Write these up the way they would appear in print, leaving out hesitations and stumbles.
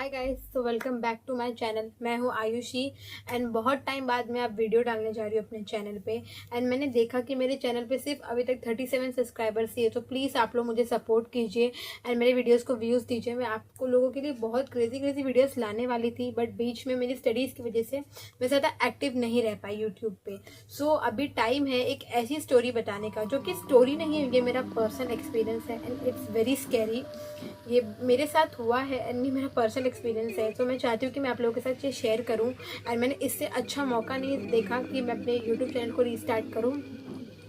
हाय guys, तो welcome back to my channel. मैं हूँ आयुषी एंड बहुत टाइम बाद मैं अब वीडियो डालने जा रही हूँ अपने चैनल पे। एंड मैंने देखा कि मेरे चैनल पे सिर्फ अभी तक 37 सब्सक्राइबर्स ही है, तो प्लीज़ आप लोग मुझे सपोर्ट कीजिए एंड मेरे वीडियोस को व्यूज़ दीजिए। मैं आपको लोगों के लिए बहुत क्रेजी वीडियोस लाने वाली थी, बट बीच में मेरी स्टडीज़ की वजह से मैं ज़्यादा एक्टिव नहीं रह पाई यूट्यूब पे। सो अभी टाइम है एक ऐसी स्टोरी बताने का जो कि स्टोरी नहीं है, ये मेरा पर्सनल एक्सपीरियंस है एंड इट्स वेरी स्कैरी। ये मेरे साथ हुआ है एंड ये मेरा पर्सनल एक्सपीरियंस है, तो मैं चाहती हूँ कि मैं आप लोगों के साथ ये शेयर करूँ। एंड मैंने इससे अच्छा मौका नहीं देखा कि मैं अपने यूट्यूब चैनल को रीस्टार्ट करूँ।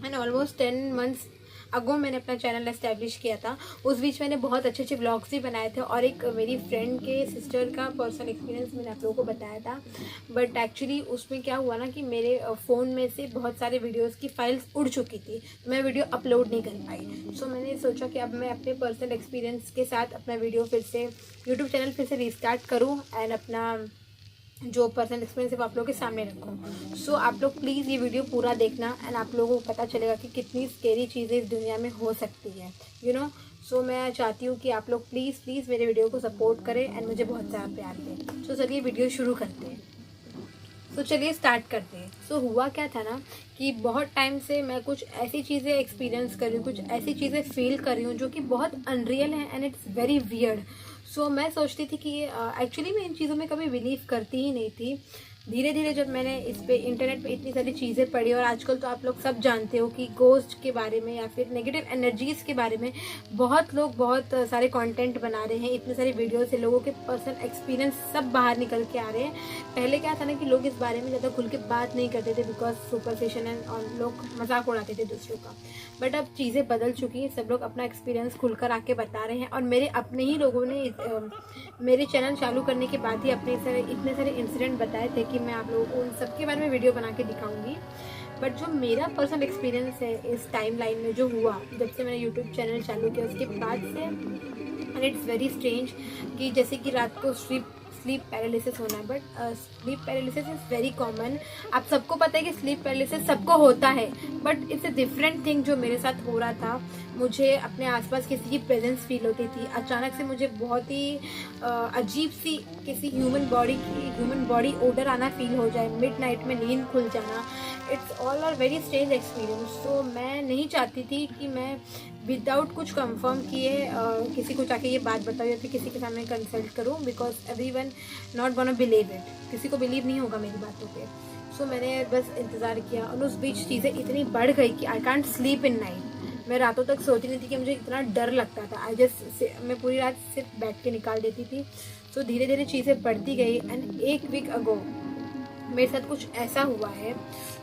एंड ऑलमोस्ट 10 मंथ्स अगो मैंने अपना चैनल एस्टेब्लिश किया था। उस बीच मैंने बहुत अच्छे अच्छे ब्लॉग्स भी बनाए थे और एक मेरी फ्रेंड के सिस्टर का पर्सनल एक्सपीरियंस मैंने आप लोगों को बताया था। बट एक्चुअली उसमें क्या हुआ ना कि मेरे फ़ोन में से बहुत सारे वीडियोस की फाइल्स उड़ चुकी थी, तो मैं वीडियो अपलोड नहीं कर पाई। सो मैंने सोचा कि अब मैं अपने पर्सनल एक्सपीरियंस के साथ अपना वीडियो फिर से यूट्यूब चैनल फिर से रीस्टार्ट करूँ एंड अपना जो पर्सनल एक्सपीरियंस है वो आप लोगों के सामने रखूँ। सो आप लोग प्लीज़ ये वीडियो पूरा देखना एंड आप लोगों को पता चलेगा कि कितनी स्केरी चीज़ें इस दुनिया में हो सकती है, यू नो। सो मैं चाहती हूँ कि आप लोग प्लीज़ मेरे वीडियो को सपोर्ट करें एंड मुझे बहुत सारा प्यार दें। सो चलिए वीडियो शुरू करते हैं। तो चलिए स्टार्ट करते हैं। सो हुआ क्या था ना कि बहुत टाइम से मैं कुछ ऐसी चीज़ें एक्सपीरियंस कर रही हूँ, कुछ ऐसी चीज़ें फील कर रही हूँ जो कि बहुत अनरियल है एंड इट्स वेरी वियर्ड। सो मैं सोचती थी कि एक्चुअली मैं इन चीज़ों में कभी बिलीव करती ही नहीं थी। धीरे धीरे जब मैंने इस पे इंटरनेट पे इतनी सारी चीज़ें पढ़ी, और आजकल तो आप लोग सब जानते हो कि गोस्ट के बारे में या फिर नेगेटिव एनर्जीज़ के बारे में बहुत लोग बहुत सारे कंटेंट बना रहे हैं। इतने सारे वीडियो से लोगों के पर्सनल एक्सपीरियंस सब बाहर निकल के आ रहे हैं। पहले क्या था ना कि लोग इस बारे में ज़्यादा खुल के बात नहीं करते थे बिकॉज सुपरस्टिशन एंड और लोग मजाक उड़ाते थे दूसरों का। बट अब चीज़ें बदल चुकी हैं, सब लोग अपना एक्सपीरियंस खुलकर आके बता रहे हैं। और मेरे अपने ही लोगों ने मेरे चैनल चालू करने के बाद ही इतने सारे इंसिडेंट बताए थे कि मैं आप लोगों को उन सबके बारे में वीडियो बना के दिखाऊंगी। बट जो मेरा पर्सनल एक्सपीरियंस है इस टाइम लाइन में जो हुआ जब से मैंने यूट्यूब चैनल चालू किया उसके बाद से, एंड इट्स वेरी स्ट्रेंज कि जैसे कि रात को स्लीप पैरालिसिस होना है। But sleep paralysis is very common. आप सबको पता है कि स्लीप पैरालिसिस सबको होता है, but it's a different thing. जो मेरे साथ हो रहा था, मुझे अपने आसपास किसी की प्रेजेंस फील होती थी। अचानक से मुझे बहुत ही अजीब सी किसी ह्यूमन बॉडी ओडर आना फील हो जाए, मिड नाइट में नींद खुल जाना। It's all are very strange experience. तो मैं नहीं चाहती थी कि मैं विदाउट कुछ कंफर्म किए किसी को जाके ये बात बताऊँ या फिर किसी के सामने कंसल्ट करूँ, because everyone not gonna believe it. किसी को बिलीव नहीं होगा मेरी बातों पे। सो मैंने बस इंतज़ार किया और उस बीच चीज़ें इतनी बढ़ गई कि I can't sleep in night. मैं रातों तक सोती नहीं थी कि मुझे इतना डर लगता था। मैं पूरी रात सिर्फ बैठ के निकाल देती थी। सो धीरे धीरे चीज़ें बढ़ती गई एंड एक वीक अगो मेरे साथ कुछ ऐसा हुआ है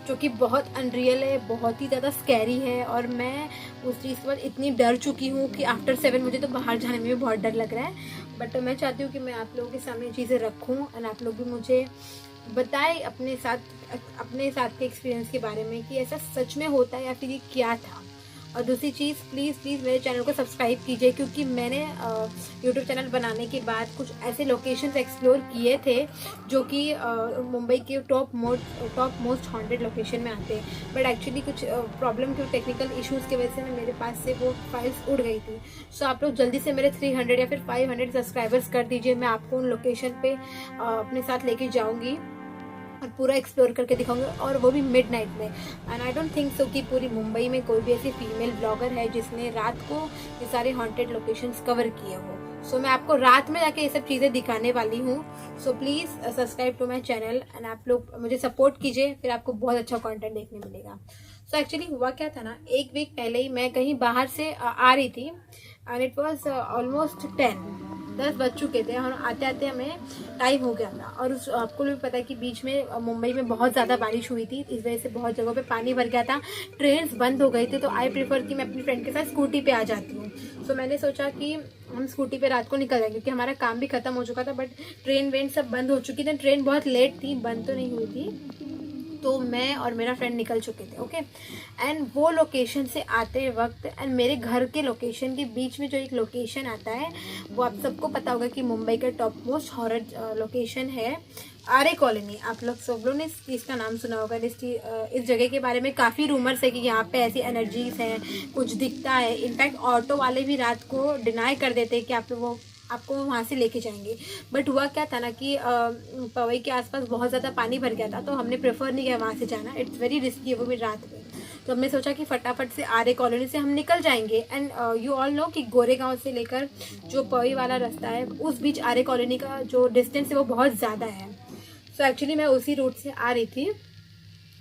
जो कि बहुत अनरियल है, बहुत ही ज़्यादा स्कैरी है। और मैं उस चीज़ के बाद इतनी डर चुकी हूँ कि आफ्टर 7 मुझे तो बाहर जाने में भी बहुत डर लग रहा है। बट मैं चाहती हूँ कि मैं आप लोगों के सामने चीज़ें रखूँ एंड आप लोग भी मुझे बताएं अपने साथ के एक्सपीरियंस के बारे में कि ऐसा सच में होता है या फिर ये क्या था। और दूसरी चीज़, प्लीज़ मेरे चैनल को सब्सक्राइब कीजिए, क्योंकि मैंने यूट्यूब चैनल बनाने के बाद कुछ ऐसे लोकेशंस एक्सप्लोर किए थे जो कि मुंबई के टॉप मोस्ट हॉन्टेड लोकेशन में आते हैं। बट एक्चुअली कुछ प्रॉब्लम के टेक्निकल इश्यूज़ की वजह से मेरे पास से वो फाइल्स उड़ गई थी। सो आप लोग जल्दी से मेरे 300 या फिर 500 सब्सक्राइबर्स कर दीजिए। मैं आपको उन लोकेशन पे अपने साथ लेके जाऊँगी और पूरा एक्सप्लोर करके दिखाऊंगी, और वो भी मिड नाइट में। And I don't think so कि पूरी मुंबई में कोई भी ऐसी फीमेल ब्लॉगर है जिसने रात को ये सारे हॉन्टेड लोकेशंस कवर किए हो। सो मैं आपको रात में जाके ये सब चीज़ें दिखाने वाली हूँ। So please subscribe to my channel and आप लोग मुझे सपोर्ट कीजिए, फिर आपको बहुत अच्छा कंटेंट देखने मिलेगा। सो एक्चुअली हुआ क्या था ना, एक वीक पहले ही मैं कहीं बाहर से आ रही थी एंड इट वॉज ऑलमोस्ट 10 बज चुके थे और आते आते हमें टाइम हो गया था। और उस आपको भी पता है कि बीच में मुंबई में बहुत ज़्यादा बारिश हुई थी, इस वजह से बहुत जगहों पे पानी भर गया था, ट्रेन्स बंद हो गई थी। तो आई प्रेफर कि मैं अपनी फ्रेंड के साथ स्कूटी पे आ जाती हूँ। सो मैंने सोचा कि हम स्कूटी पे रात को निकल जाएंगे, क्योंकि हमारा काम भी खत्म हो चुका था। बट ट्रेन वेन सब बंद हो चुकी थी, ट्रेन बहुत लेट थी, बंद तो नहीं हुई थी। तो मैं और मेरा फ्रेंड निकल चुके थे, ओके। एंड वो लोकेशन से आते वक्त एंड मेरे घर के लोकेशन के बीच में जो एक लोकेशन आता है, वो आप सबको पता होगा कि मुंबई का टॉप मोस्ट हॉरर लोकेशन है आर्य कॉलोनी। आप लोग सब लोगों ने इस चीज़ का नाम सुना होगा। इस जगह के बारे में काफ़ी रूमर्स है कि यहाँ पे ऐसी एनर्जीज हैं, कुछ दिखता है। इनफैक्ट ऑटो वाले भी रात को डिनाई कर देते हैं कि आप लोग वो आपको वहाँ से लेके जाएंगे। बट हुआ क्या था ना कि पवई के आसपास बहुत ज़्यादा पानी भर गया था, तो हमने प्रेफर नहीं किया वहाँ से जाना। इट्स वेरी रिस्की है, वो भी रात में। तो हमने सोचा कि फटाफट से आर्य कॉलोनी से हम निकल जाएंगे। एंड यू ऑल नो कि गोरेगांव से लेकर जो पवई वाला रास्ता है उस बीच आर्य कॉलोनी का जो डिस्टेंस है वो बहुत ज़्यादा है। सो एक्चुअली मैं उसी रूट से आ रही थी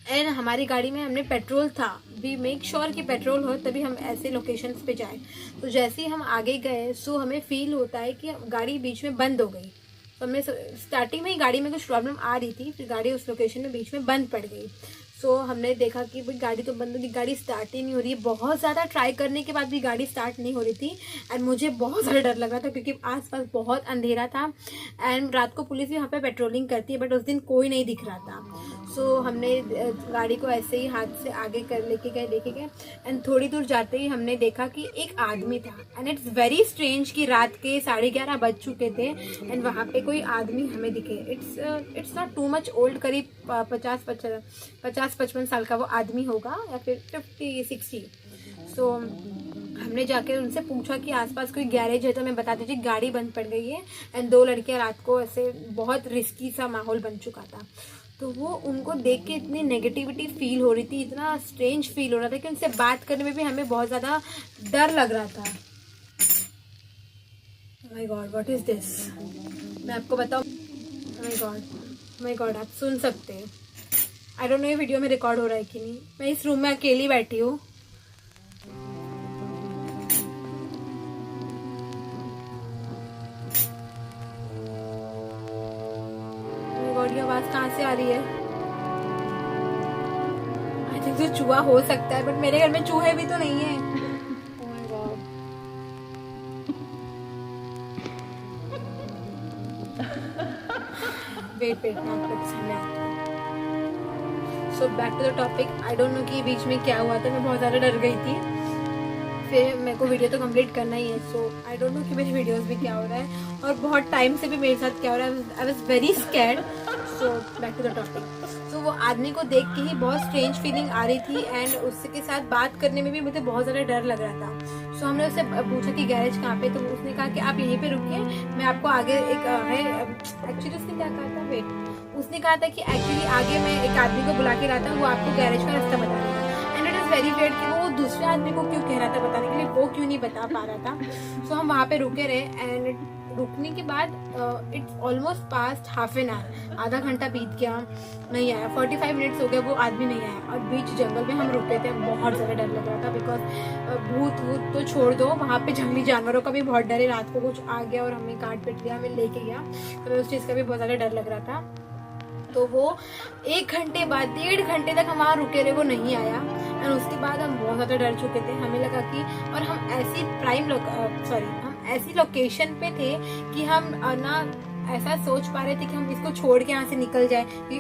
एंड हमारी गाड़ी में हमने पेट्रोल था। वी मेक श्योर कि पेट्रोल हो तभी हम ऐसे लोकेशंस पे जाएं। तो जैसे ही हम आगे गए सो हमें फील होता है कि गाड़ी बीच में बंद हो गई। तो हमने स्टार्टिंग में ही गाड़ी में कुछ प्रॉब्लम आ रही थी, फिर गाड़ी उस लोकेशन में बीच में बंद पड़ गई। सो हमने देखा कि भाई गाड़ी तो बंद होगी, गाड़ी स्टार्ट ही नहीं हो रही है। बहुत ज़्यादा ट्राई करने के बाद भी गाड़ी स्टार्ट नहीं हो रही थी एंड मुझे बहुत ज़्यादा डर लग रहा था क्योंकि आसपास बहुत अंधेरा था एंड रात को पुलिस भी यहाँ पे पेट्रोलिंग करती है, बट उस दिन कोई नहीं दिख रहा था। सो हमने गाड़ी को ऐसे ही हाथ से आगे कर लेके गए एंड थोड़ी दूर जाते ही हमने देखा कि एक आदमी था। एंड इट्स वेरी स्ट्रेंज कि रात के 11:30 बज चुके थे एंड वहाँ पे कोई आदमी हमें दिखे। It's not too much old, करीब 50-55 साल का वो आदमी होगा या फिर 50-60। सो हमने जाकर उनसे पूछा कि आसपास कोई गैरेज है तो हमें बता दीजिए, गाड़ी बंद पड़ गई है एंड 2 लड़कियां रात को ऐसे बहुत रिस्की सा माहौल बन चुका था। तो वो उनको देख के इतनी नेगेटिविटी फील हो रही थी, इतना स्ट्रेंज फील हो रहा था कि उनसे बात करने में भी हमें बहुत ज़्यादा डर लग रहा था। My God, what is this? मैं आपको बताऊँ, माय गॉड आप सुन सकते हैं। आई डोंट नो ये वीडियो में रिकॉर्ड हो रहा है कि नहीं। मैं इस रूम में अकेली बैठी हूँ। ये आवाज कहाँ से आ रही है? आई थिंक तो चूहा हो सकता है, बट मेरे घर में चूहे भी तो नहीं है। Oh my God. wait मैं आपको समझाती हूँ। So back to the topic. I don't know कि बीच में क्या हुआ था, मैं बहुत ज़्यादा डर गई थी। फिर मेरे को वीडियो तो कंप्लीट करना ही है। सो आई डोंट नो कि मेरी वीडियोस में क्या हो रहा है और बहुत टाइम से भी मेरे साथ क्या हो रहा है। I was very scared. So back to the topic. So वो आदमी को देख के ही बहुत स्ट्रेंज फीलिंग आ रही थी एंड उसके साथ बात करने में भी मुझे बहुत ज़्यादा डर लग रहा था। सो हमने उससे पूछा कि गैरेज कहाँ पे, तो उसने कहा कि आप यहीं पे रुकिए, मैं आपको आगे एक है। एक्चुअली उसने क्या कहा था, वेट, उसने कहा था कि एक्चुअली आगे मैं एक आदमी को बुला के रहा था, वो आपको गैरेज का रास्ता बता रहा था। And it is very weird कि वो दूसरे आदमी को क्यों कह रहा था बताने के लिए, वो क्यों नहीं बता पा रहा था। सो हम वहाँ पे रुके रहे एंड रुकने के बाद it's almost past half an hour, आधा घंटा बीत गया, नहीं आया। 45 मिनट्स हो गए, वो आदमी नहीं आया। और बीच जंगल में हम रुके थे, बहुत ज़्यादा डर लग रहा था बिकॉज भूत तो छोड़ दो, वहाँ पे जंगली जानवरों का भी बहुत डर है। रात को कुछ आ गया और हमें काट पीट लिया, हमें लेके गया, तो हमें उस चीज़ का भी बहुत ज़्यादा डर लग रहा था। तो वो 1 घंटे बाद, 1.5 घंटे तक हम वहाँ रुके रहे, वो नहीं आया। और उसके बाद हम बहुत ज़्यादा डर चुके थे। हमें लगा कि, और हम ऐसी हम ऐसी लोकेशन पे थे कि हम ना ऐसा सोच पा रहे थे कि हम इसको छोड़ के यहाँ से निकल जाए, कि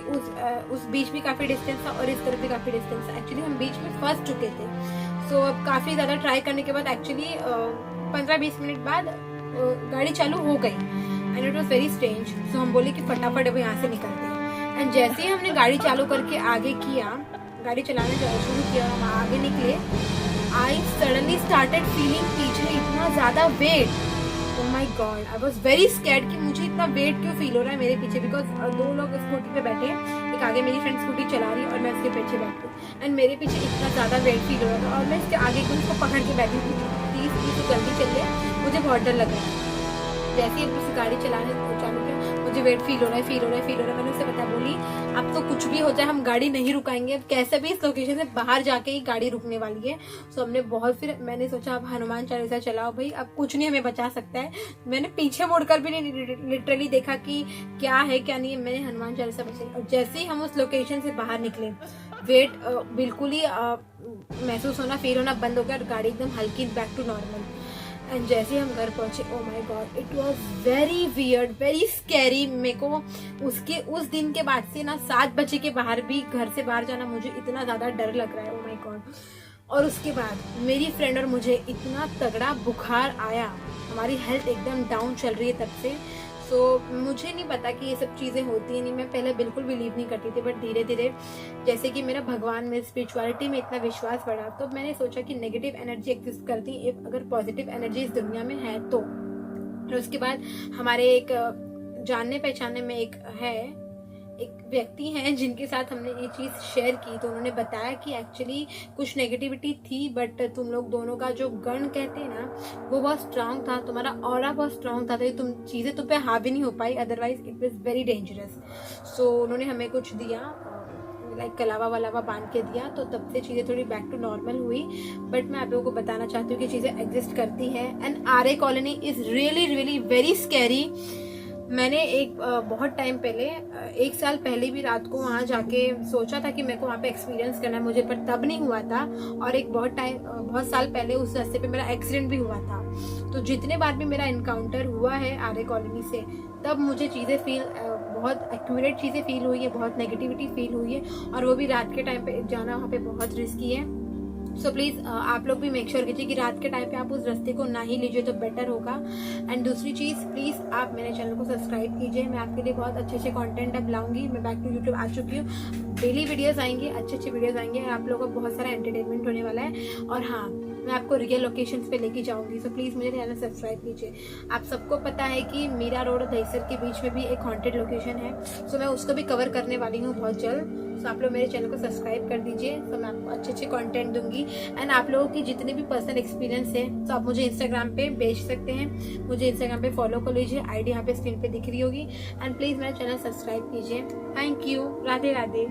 उस बीच भी काफ़ी डिस्टेंस था और इस तरफ भी काफ़ी डिस्टेंस था। एक्चुअली हम बीच में फंस चुके थे। सो अब काफ़ी ज़्यादा ट्राई करने के बाद एक्चुअली 15-20 मिनट बाद गाड़ी चालू हो गई and it was very strange. So हम बोले कि फटाफट अब यहाँ से निकलते हैं। एंड जैसे ही हमने गाड़ी चालू करके आगे किया, गाड़ी चलाने शुरू किया, हम आगे निकले, आई सडनली स्टार्टेड फीलिंग पीछे इतना ज़्यादा weight. Oh my god, I was very scared कि मुझे इतना वेट क्यों फील हो रहा है मेरे पीछे, बिकॉज 2 लोग स्कूटी पे बैठे, एक आगे मेरी फ्रेंड स्कूटी चला रही है और मैं उसके पीछे बैठी हूँ एंड मेरे पीछे इतना ज़्यादा वेट फील हो रहा था और मैं इसके आगे को उसको पकड़ के बैठी थी, प्लीज़ जल्दी चल रहे, मुझे बहुत डर लग रहा है। जैसे ही उस गाड़ी चलाने चालू किया, मुझे वेट फील हो रहा है। मैंने उससे बता बोली, अब तो कुछ भी हो जाए हम गाड़ी नहीं रुकाएंगे, अब कैसे भी इस लोकेशन से बाहर जाके ही गाड़ी रुकने वाली है। सो हमने फिर मैंने सोचा अब हनुमान चालीसा चलाओ भाई, अब कुछ नहीं हमें बचा सकता है। मैंने पीछे मुड़कर भी नहीं लिटरली देखा कि क्या है क्या नहीं है, मैंने हनुमान चालीसा बचाई। और जैसे ही हम उस लोकेशन से बाहर निकले, वेट बिल्कुल ही महसूस होना, फील होना बंद हो गया और गाड़ी एकदम हल्की बैक टू नॉर्मल। एंड जैसे हम घर पहुंचे, oh my God, it was very weird, very scary. मेरे को उस दिन के बाद से ना 7 बजे के बाहर भी घर से बाहर जाना मुझे इतना ज़्यादा डर लग रहा है, ओ माय गॉड। और उसके बाद मेरी फ्रेंड और मुझे इतना तगड़ा बुखार आया, हमारी हेल्थ एकदम डाउन चल रही है तब से। सो मुझे नहीं पता कि ये सब चीज़ें होती हैं नहीं, मैं पहले बिल्कुल बिलीव नहीं करती थी, बट धीरे धीरे जैसे कि मेरा भगवान में, स्पिरिचुअलिटी में इतना विश्वास बढ़ा, तो मैंने सोचा कि नेगेटिव एनर्जी एग्जिस्ट करती है, अगर पॉजिटिव एनर्जी इस दुनिया में है तो। और उसके बाद हमारे एक जानने पहचानने में एक व्यक्ति हैं जिनके साथ हमने ये चीज़ शेयर की, तो उन्होंने बताया कि एक्चुअली कुछ नेगेटिविटी थी, बट तुम लोग दोनों का जो गण कहते हैं ना वो बहुत स्ट्रांग था, तुम्हारा ऑरा बहुत स्ट्रांग था, तो तुम चीज़ें तुम पे हावी नहीं हो पाई, otherwise it was very dangerous. So उन्होंने हमें कुछ दिया, लाइक कलावा वलावा बांध के दिया, तो तब से चीज़ें थोड़ी बैक टू नॉर्मल हुई। बट मैं आप लोगों को बताना चाहती हूँ कि चीज़ें एग्जिस्ट करती हैं, and RA colony is really really very scary. मैंने एक बहुत टाइम पहले 1 साल पहले भी रात को वहाँ जाके सोचा था कि मेरे को वहाँ पे एक्सपीरियंस करना है मुझे, पर तब नहीं हुआ था। और एक बहुत साल पहले उस रास्ते पे मेरा एक्सीडेंट भी हुआ था। तो जितने बार भी मेरा इनकाउंटर हुआ है आरए कॉलोनी से, तब मुझे चीज़ें बहुत एक्यूरेट चीज़ें फील हुई है, बहुत नेगेटिविटी फील हुई है, और वो भी रात के टाइम पे जाना वहाँ पे बहुत रिस्की है। सो प्लीज़ आप लोग भी मेक श्योर कीजिए कि रात के टाइम पे आप उस रास्ते को ना ही लीजिए तो बेटर होगा। एंड दूसरी चीज़, प्लीज़ आप मेरे चैनल को सब्सक्राइब कीजिए, मैं आपके लिए बहुत अच्छे अच्छे कंटेंट अब लाऊंगी। मैं बैक टू यूट्यूब आ चुकी हूँ, डेली वीडियोस आएंगे, अच्छे अच्छे वीडियोस आएंगे, आप लोगों को बहुत सारा एंटरटेनमेंट होने वाला है। और हाँ, मैं आपको रियल लोकेशंस पे लेके जाऊंगी, सो प्लीज़ मुझे चैनल सब्सक्राइब कीजिए। आप सबको पता है कि मीरा रोड और दहीसर के बीच में भी एक हॉन्टेड लोकेशन है, सो मैं उसको भी कवर करने वाली हूँ बहुत जल्द। सो आप लोग मेरे चैनल को सब्सक्राइब कर दीजिए, तो मैं आपको अच्छे अच्छे कंटेंट दूंगी। एंड आप लोगों की जितने भी पर्सनल एक्सपीरियंस है, तो आप मुझे इंस्टाग्राम पे भेज सकते हैं, मुझे इंस्टाग्राम पे फॉलो कर लीजिए, आईडी यहाँ पे स्क्रीन पे दिख रही होगी। एंड प्लीज़ मेरा चैनल सब्सक्राइब कीजिए। Thank you, Radhe Radhe.